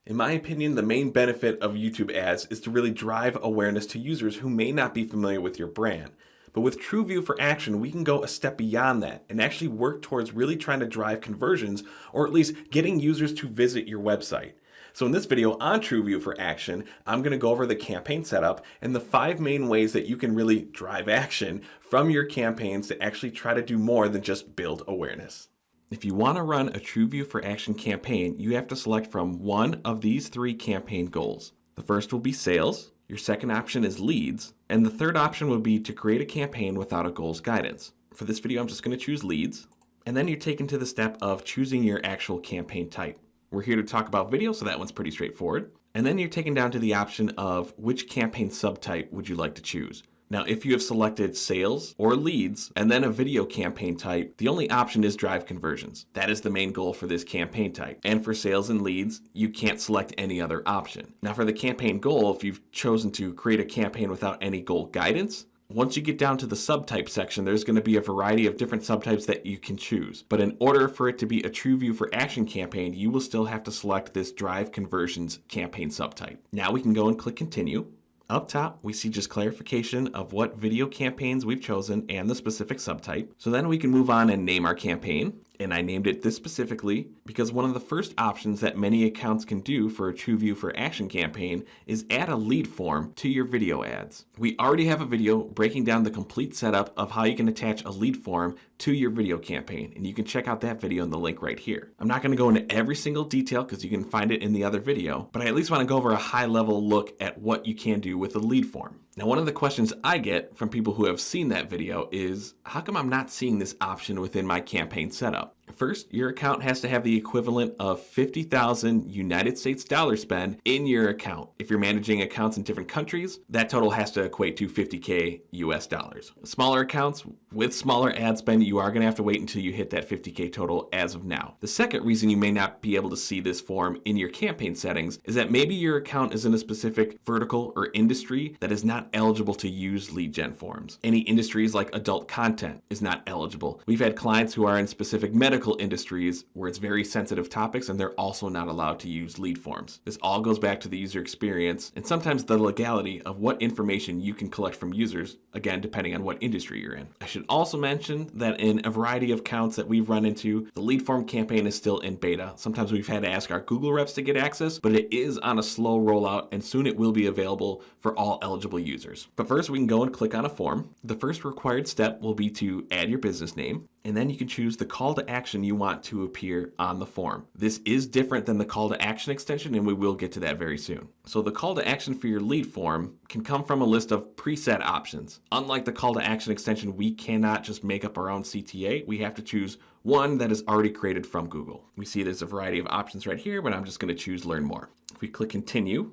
In my opinion, the main benefit of YouTube ads is to really drive awareness to users who may not be familiar with your brand. But with TrueView for Action, we can go a step beyond that and actually work towards really trying to drive conversions, or at least getting users to visit your website. So in this video on TrueView for Action, I'm going to go over the campaign setup and the 5 main ways that you can really drive action from your campaigns to actually try to do more than just build awareness. If you want to run a TrueView for Action campaign, you have to select from one of these 3 campaign goals. The first will be sales, your second option is leads, and the third option would be to create a campaign without a goals guidance. For this video, I'm just going to choose leads, and then you're taken to the step of choosing your actual campaign type. We're here to talk about video, so that one's pretty straightforward. And then you're taken down to the option of which campaign subtype would you like to choose. Now, if you have selected sales or leads and then a video campaign type, the only option is drive conversions. That is the main goal for this campaign type. And for sales and leads, you can't select any other option. Now, for the campaign goal, if you've chosen to create a campaign without any goal guidance, once you get down to the subtype section, there's going to be a variety of different subtypes that you can choose. But in order for it to be a TrueView for Action campaign, you will still have to select this drive conversions campaign subtype. Now we can go and click continue. Up top, we see just clarification of what video campaigns we've chosen and the specific subtype. So then we can move on and name our campaign. And I named it this specifically because one of the first options that many accounts can do for a TrueView for Action campaign is add a lead form to your video ads. We already have a video breaking down the complete setup of how you can attach a lead form to your video campaign, and you can check out that video in the link right here. I'm not going to go into every single detail because you can find it in the other video, but I at least want to go over a high-level look at what you can do with a lead form. Now, one of the questions I get from people who have seen that video is, how come I'm not seeing this option within my campaign setup? First, your account has to have the equivalent of 50,000 United States dollar spend in your account. If you're managing accounts in different countries, that total has to equate to 50K US dollars. Smaller accounts with smaller ad spend, you are going to have to wait until you hit that 50K total as of now. The second reason you may not be able to see this form in your campaign settings is that maybe your account is in a specific vertical or industry that is not eligible to use lead gen forms. Any industries like adult content is not eligible. We've had clients who are in specific medical industries where it's very sensitive topics and they're also not allowed to use lead forms. This all goes back to the user experience and sometimes the legality of what information you can collect from users, again, depending on what industry you're in. I should also mention that in a variety of accounts that we've run into, the lead form campaign is still in beta. Sometimes we've had to ask our Google reps to get access, but it is on a slow rollout and soon it will be available for all eligible users. But first we can go and click on a form. The first required step will be to add your business name, and then you can choose the call to action you want to appear on the form. This is different than the call to action extension, and we will get to that very soon. So the call to action for your lead form can come from a list of preset options. Unlike the call to action extension, we cannot just make up our own CTA. We have to choose one that is already created from Google. We see there's a variety of options right here, but I'm just going to choose learn more. If we click continue,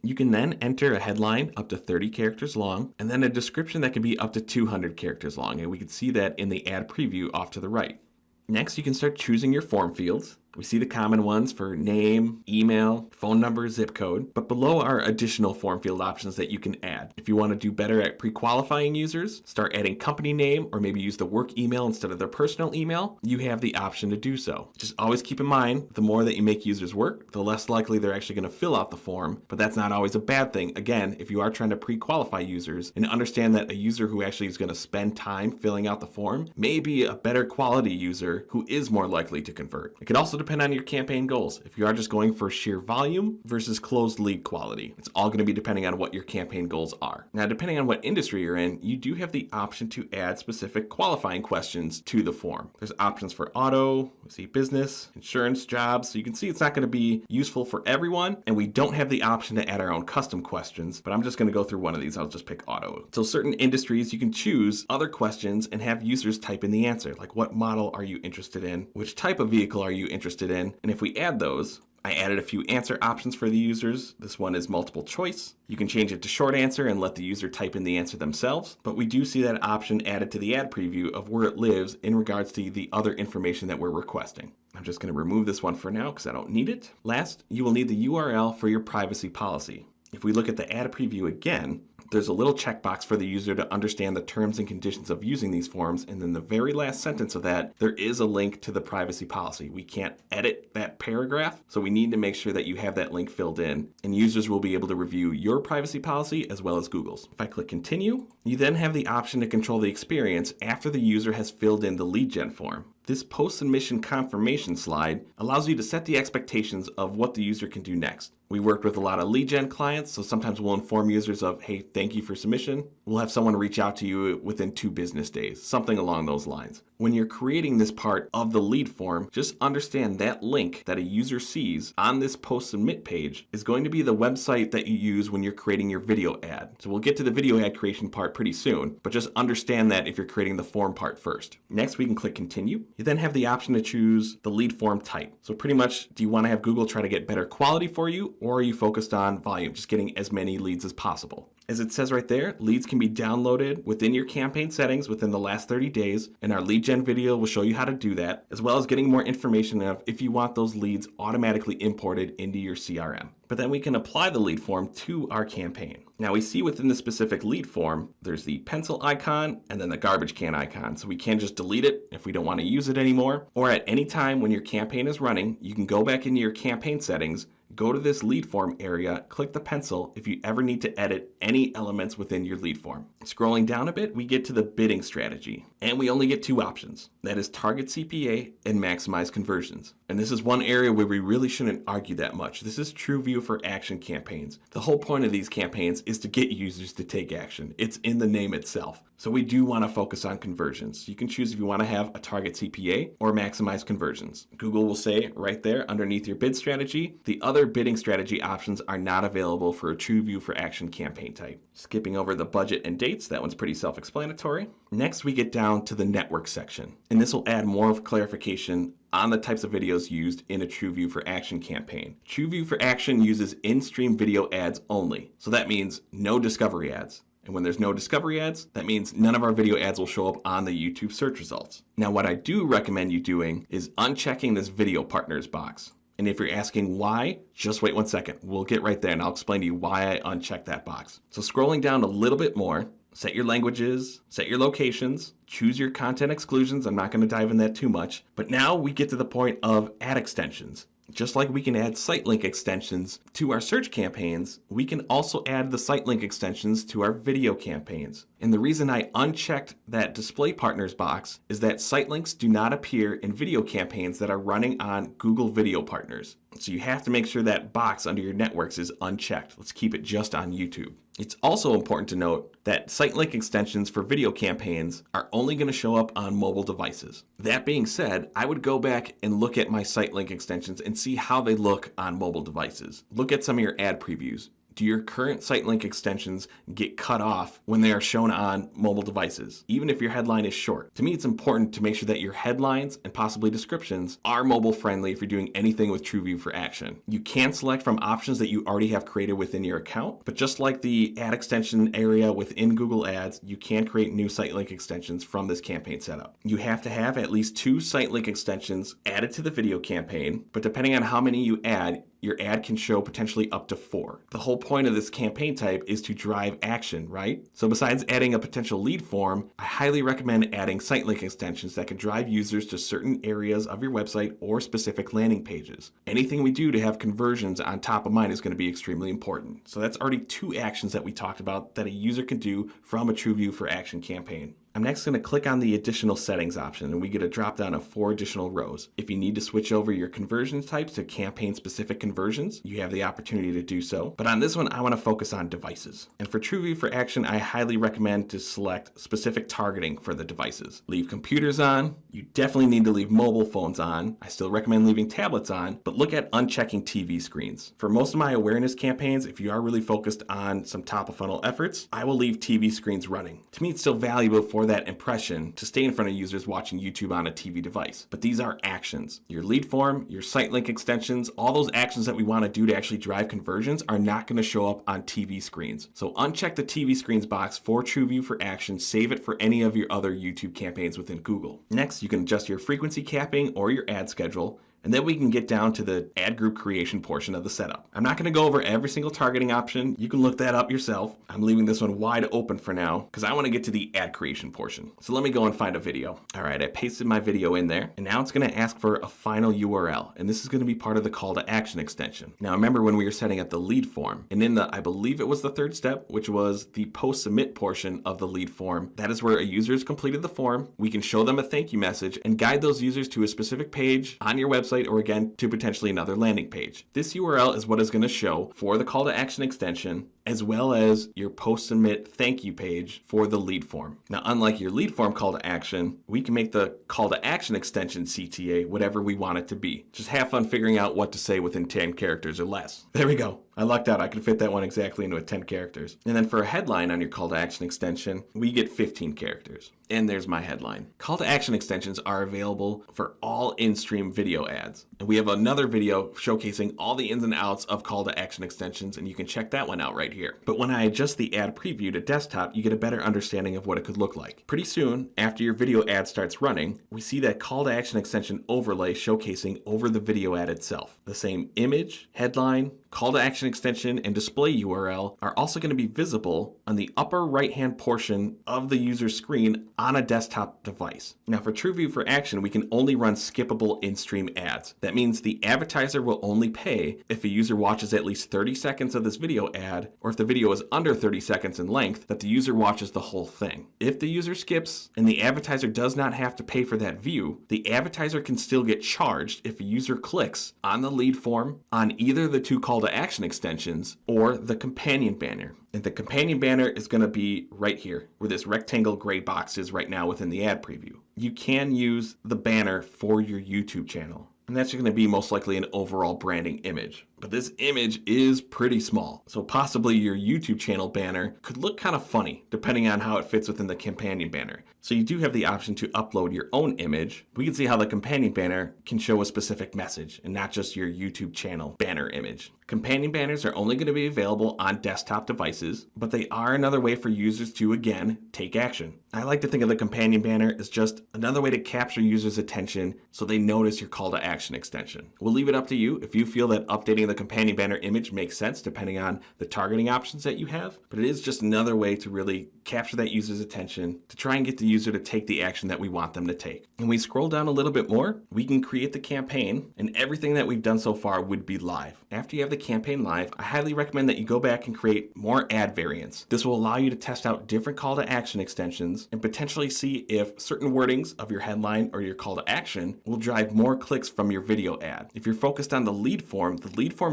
you can then enter a headline up to 30 characters long, and then a description that can be up to 200 characters long, and we can see that in the ad preview off to the right. Next, you can start choosing your form fields. We see the common ones for name, email, phone number, zip code, but below are additional form field options that you can add. If you want to do better at pre-qualifying users, start adding company name, or maybe use the work email instead of their personal email, you have the option to do so. Just always keep in mind, the more that you make users work, the less likely they're actually going to fill out the form, but that's not always a bad thing. Again, if you are trying to pre-qualify users and understand that a user who actually is going to spend time filling out the form may be a better quality user who is more likely to convert. It could also depend on your campaign goals. If you are just going for sheer volume versus closed lead quality, it's all going to be depending on what your campaign goals are. Now, depending on what industry you're in, you do have the option to add specific qualifying questions to the form. There's options for auto, we see business, insurance, jobs. So you can see it's not going to be useful for everyone. And we don't have the option to add our own custom questions, but I'm just going to go through one of these. I'll just pick auto. So certain industries, you can choose other questions and have users type in the answer, like what model are you interested in? Which type of vehicle are you interested in? And if we add those, I added a few answer options for the users. This one is multiple choice. You can change it to short answer and let the user type in the answer themselves, but we do see that option added to the ad preview of where it lives in regards to the other information that we're requesting. I'm just going to remove this one for now because I don't need it. Last, you will need the URL for your privacy policy. If we look at the ad preview again, there's a little checkbox for the user to understand the terms and conditions of using these forms, and then the very last sentence of that, there is a link to the privacy policy. We can't edit that paragraph, so we need to make sure that you have that link filled in, and users will be able to review your privacy policy as well as Google's. If I click continue, you then have the option to control the experience after the user has filled in the lead gen form. This post-submission confirmation slide allows you to set the expectations of what the user can do next. We worked with a lot of lead gen clients, so sometimes we'll inform users of, hey, thank you for submission. We'll have someone reach out to you within 2 business days, something along those lines. When you're creating this part of the lead form, just understand that link that a user sees on this post-submit page is going to be the website that you use when you're creating your video ad. So we'll get to the video ad creation part pretty soon, but just understand that if you're creating the form part first. Next, we can click continue. You then have the option to choose the lead form type. So pretty much, do you want to have Google try to get better quality for you, or are you focused on volume, just getting as many leads as possible? As it says right there, leads can be downloaded within your campaign settings within the last 30 days, and our lead gen video will show you how to do that, as well as getting more information of if you want those leads automatically imported into your CRM. But then we can apply the lead form to our campaign. Now we see within the specific lead form, there's the pencil icon and then the garbage can icon. So we can just delete it if we don't want to use it anymore, or at any time when your campaign is running, you can go back into your campaign settings, go to this lead form area, click the pencil if you ever need to edit any elements within your lead form. Scrolling down a bit, we get to the bidding strategy, and we only get 2 options. That is target CPA and maximize conversions. And this is one area where we really shouldn't argue that much. This is TrueView for action campaigns. The whole point of these campaigns is to get users to take action. It's in the name itself. So we do want to focus on conversions. You can choose if you want to have a target CPA or maximize conversions. Google will say right there underneath your bid strategy, the other bidding strategy options are not available for a TrueView for action campaign type. Skipping over the budget and dates, that one's pretty self-explanatory. Next, we get down to the network section, and this will add more of clarification on the types of videos used in a TrueView for Action campaign. TrueView for Action uses in-stream video ads only, so that means no discovery ads. And when there's no discovery ads, that means none of our video ads will show up on the YouTube search results. Now, what I do recommend you doing is unchecking this video partners box. And if you're asking why, just wait 1 second. We'll get right there and I'll explain to you why I unchecked that box. So scrolling down a little bit more, set your languages, set your locations, choose your content exclusions. I'm not going to dive in that too much. But now we get to the point of ad extensions. Just like we can add Sitelink extensions to our search campaigns, we can also add the Sitelink extensions to our video campaigns. And the reason I unchecked that display partners box is that Sitelinks do not appear in video campaigns that are running on Google Video Partners. So you have to make sure that box under your networks is unchecked. Let's keep it just on YouTube. It's also important to note that Sitelink extensions for video campaigns are only going to show up on mobile devices. That being said, I would go back and look at my Sitelink extensions and see how they look on mobile devices. Look at some of your ad previews. Do your current Sitelink extensions get cut off when they are shown on mobile devices, even if your headline is short? To me, it's important to make sure that your headlines and possibly descriptions are mobile friendly if you're doing anything with TrueView for Action. You can select from options that you already have created within your account, but just like the ad extension area within Google Ads, you can create new Sitelink extensions from this campaign setup. You have to have at least 2 Sitelink extensions added to the video campaign, but depending on how many you add, your ad can show potentially up to 4. The whole point of this campaign type is to drive action, right? So besides adding a potential lead form, I highly recommend adding Sitelink extensions that can drive users to certain areas of your website or specific landing pages. Anything we do to have conversions on top of mind is going to be extremely important. So that's already 2 actions that we talked about that a user can do from a TrueView for Action campaign. I'm next going to click on the additional settings option and we get a drop down of 4 additional rows. If you need to switch over your conversion types to campaign specific conversions, you have the opportunity to do so. But on this one, I want to focus on devices. And for TrueView for Action, I highly recommend to select specific targeting for the devices. Leave computers on. You definitely need to leave mobile phones on. I still recommend leaving tablets on, but look at unchecking TV screens. For most of my awareness campaigns, if you are really focused on some top of funnel efforts, I will leave TV screens running. To me, it's still valuable for that impression to stay in front of users watching YouTube on a TV device. But these are actions. Your lead form, your Sitelink extensions, all those actions that we want to do to actually drive conversions are not going to show up on TV screens. So uncheck the TV screens box for TrueView for Action. Save it for any of your other YouTube campaigns within Google. Next, you can adjust your frequency capping or your ad schedule. And then we can get down to the ad group creation portion of the setup. I'm not going to go over every single targeting option. You can look that up yourself. I'm leaving this one wide open for now because I want to get to the ad creation portion. So let me go and find a video. All right, I pasted my video in there, and now it's going to ask for a final URL, and this is going to be part of the call to action extension. Now remember when we were setting up the lead form, and in the, I believe it was the third step, which was the post submit portion of the lead form, that is where a user has completed the form. We can show them a thank you message and guide those users to a specific page on your website, or again, to potentially another landing page. This URL is what is going to show for the call to action extension, as well as your post submit thank you page for the lead form. Now, unlike your lead form call to action, we can make the call to action extension CTA whatever we want it to be. Just have fun figuring out what to say within 10 characters or less. There we go. I lucked out. I could fit that one exactly into 10 characters. And then for a headline on your call to action extension, we get 15 characters. And there's my headline. Call to action extensions are available for all in-stream video ads. And we have another video showcasing all the ins and outs of call to action extensions, and you can check that one out right here. But when I adjust the ad preview to desktop, you get a better understanding of what it could look like. Pretty soon, after your video ad starts running, we see that call to action extension overlay showcasing over the video ad itself. The same image, headline, call to action extension, and display URL are also going to be visible on the upper right-hand portion of the user's screen on a desktop device. Now for TrueView for Action, we can only run skippable in-stream ads. That means the advertiser will only pay if a user watches at least 30 seconds of this video ad, or if the video is under 30 seconds in length, that the user watches the whole thing. If the user skips and the advertiser does not have to pay for that view, the advertiser can still get charged if a user clicks on the lead form, on either the two call to action extensions, or the companion banner. And the companion banner is going to be right here, where this rectangle gray box is right now within the ad preview. You can use the banner for your YouTube channel, and that's going to be most likely an overall branding image. But this image is pretty small, so possibly your YouTube channel banner could look kind of funny depending on how it fits within the companion banner. So you do have the option to upload your own image. We can see how the companion banner can show a specific message and not just your YouTube channel banner image. Companion banners are only going to be available on desktop devices, but they are another way for users to, again, take action. I like to think of the companion banner as just another way to capture users' attention so they notice your call to action extension. We'll leave it up to you if you feel that updating the companion banner image makes sense depending on the targeting options that you have, but it is just another way to really capture that user's attention to try and get the user to take the action that we want them to take. And we scroll down a little bit more, we can create the campaign, and everything that we've done so far would be live. After you have the campaign live, I highly recommend that you go back and create more ad variants. This will allow you to test out different call to action extensions and potentially see if certain wordings of your headline or your call to action will drive more clicks from your video ad. If you're focused on the lead form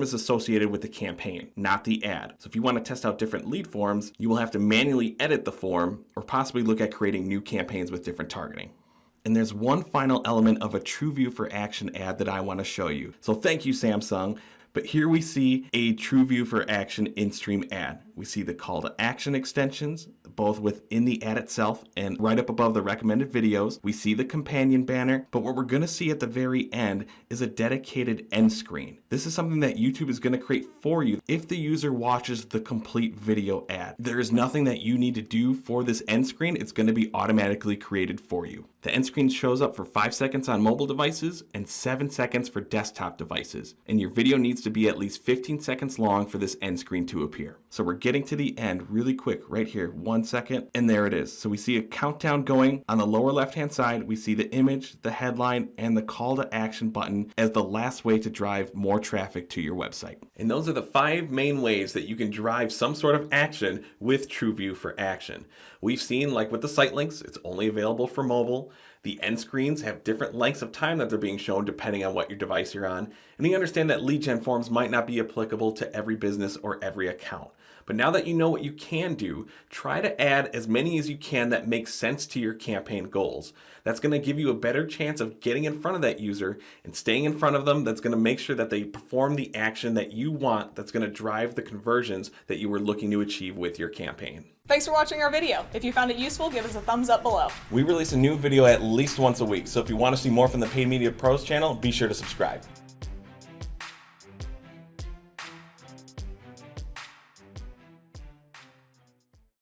is associated with the campaign, not the ad. So if you want to test out different lead forms, you will have to manually edit the form or possibly look at creating new campaigns with different targeting. And there's one final element of a TrueView for Action ad that I want to show you. So thank you, Samsung. But here we see a TrueView for Action in-stream ad. We see the call to action extensions, both within the ad itself and right up above the recommended videos. We see the companion banner, but what we're going to see at the very end is a dedicated end screen. This is something that YouTube is going to create for you if the user watches the complete video ad. There is nothing that you need to do for this end screen. It's going to be automatically created for you. The end screen shows up for 5 seconds on mobile devices and 7 seconds for desktop devices. And your video needs to be at least 15 seconds long for this end screen to appear. So we're getting to the end really quick right here, 1 second, and there it is. So we see a countdown going on the lower left-hand side. We see the image, the headline, and the call to action button as the last way to drive more traffic to your website. And those are the 5 main ways that you can drive some sort of action with TrueView for Action. We've seen, like with the site links, it's only available for mobile. The end screens have different lengths of time that they're being shown depending on what your device you're on. And we understand that lead gen forms might not be applicable to every business or every account. But now that you know what you can do, try to add as many as you can that make sense to your campaign goals. That's going to give you a better chance of getting in front of that user and staying in front of them. That's going to make sure that they perform the action that you want, that's going to drive the conversions that you were looking to achieve with your campaign. Thanks for watching our video. If you found it useful, give us a thumbs up below. We release a new video at least once a week, so if you want to see more from the Paid Media Pros channel, be sure to subscribe.